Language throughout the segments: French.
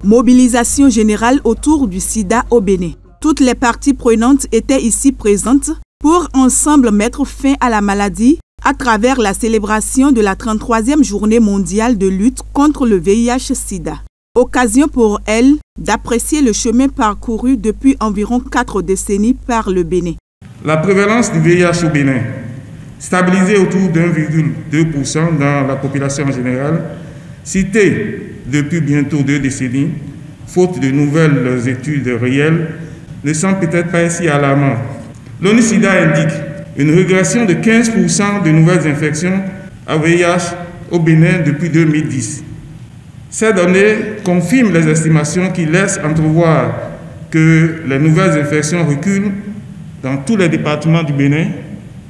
Mobilisation générale autour du sida au Bénin. Toutes les parties prenantes étaient ici présentes pour ensemble mettre fin à la maladie à travers la célébration de la 33e journée mondiale de lutte contre le VIH-Sida. Occasion pour elle d'apprécier le chemin parcouru depuis environ 4 décennies par le Bénin. La prévalence du VIH au Bénin, stabilisée autour de 1,2% dans la population en général, citée depuis bientôt 2 décennies, faute de nouvelles études réelles, ne semble peut-être pas si alarmant. L'ONU-SIDA indique une régression de 15% de nouvelles infections à VIH au Bénin depuis 2010. Ces données confirment les estimations qui laissent entrevoir que les nouvelles infections reculent dans tous les départements du Bénin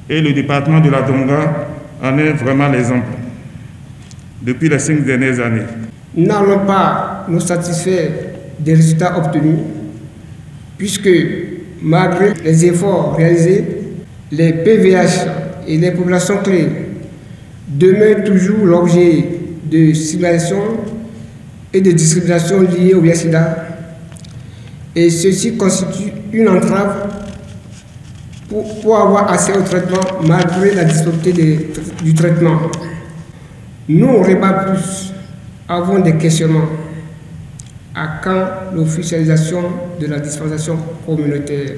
et le département de la Donga en est vraiment l'exemple depuis les 5 dernières années. Nous n'allons pas nous satisfaire des résultats obtenus puisque malgré les efforts réalisés, les PVH et les populations clés demeurent toujours l'objet de stigmatisation et de discrimination liées au VIH-Sida. Et ceci constitue une entrave pour avoir accès au traitement malgré la disponibilité du traitement. Nous, Réba Plus, avons des questionnements. À quand l'officialisation de la dispensation communautaire?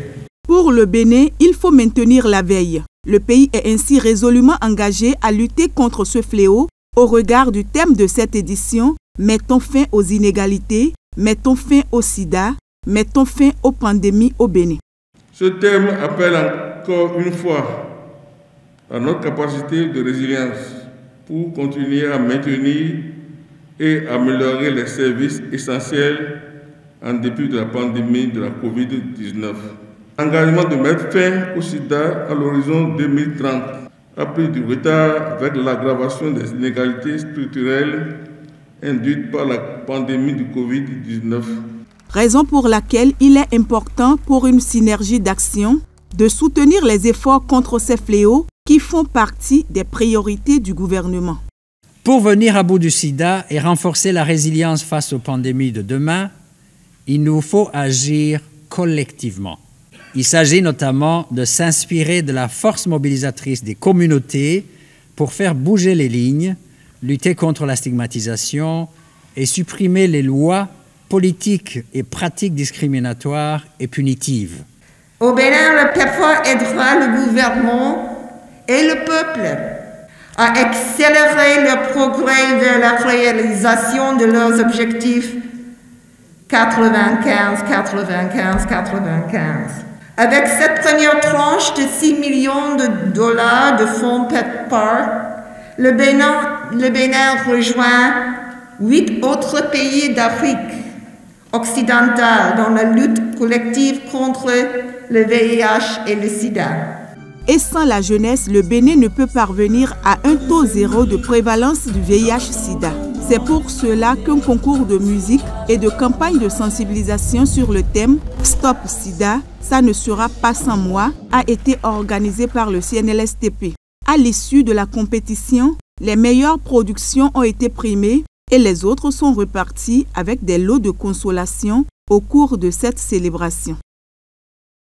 Pour le Bénin, il faut maintenir la veille. Le pays est ainsi résolument engagé à lutter contre ce fléau au regard du thème de cette édition. Mettons fin aux inégalités, mettons fin au sida, mettons fin aux pandémies au Bénin. Ce thème appelle encore une fois à notre capacité de résilience pour continuer à maintenir et améliorer les services essentiels en dépit de la pandémie de la COVID-19. Engagement de mettre fin au sida à l'horizon 2030 a pris du retard avec l'aggravation des inégalités structurelles induites par la pandémie du COVID-19. Raison pour laquelle il est important pour une synergie d'action de soutenir les efforts contre ces fléaux qui font partie des priorités du gouvernement. Pour venir à bout du sida et renforcer la résilience face aux pandémies de demain, il nous faut agir collectivement. Il s'agit notamment de s'inspirer de la force mobilisatrice des communautés pour faire bouger les lignes, lutter contre la stigmatisation et supprimer les lois, politiques et pratiques discriminatoires et punitives. Au Bénin, le PEPFAR aidera le gouvernement et le peuple à accélérer le progrès vers la réalisation de leurs objectifs 95-95-95. Avec cette première tranche de 6 millions de dollars de fonds PEPFAR, le Bénin rejoint 8 autres pays d'Afrique occidentale dans la lutte collective contre le VIH et le sida. Et sans la jeunesse, le Bénin ne peut parvenir à un taux zéro de prévalence du VIH-Sida. C'est pour cela qu'un concours de musique et de campagne de sensibilisation sur le thème « Stop Sida, ça ne sera pas sans moi » a été organisé par le CNLSTP. À l'issue de la compétition, les meilleures productions ont été primées et les autres sont reparties avec des lots de consolation au cours de cette célébration.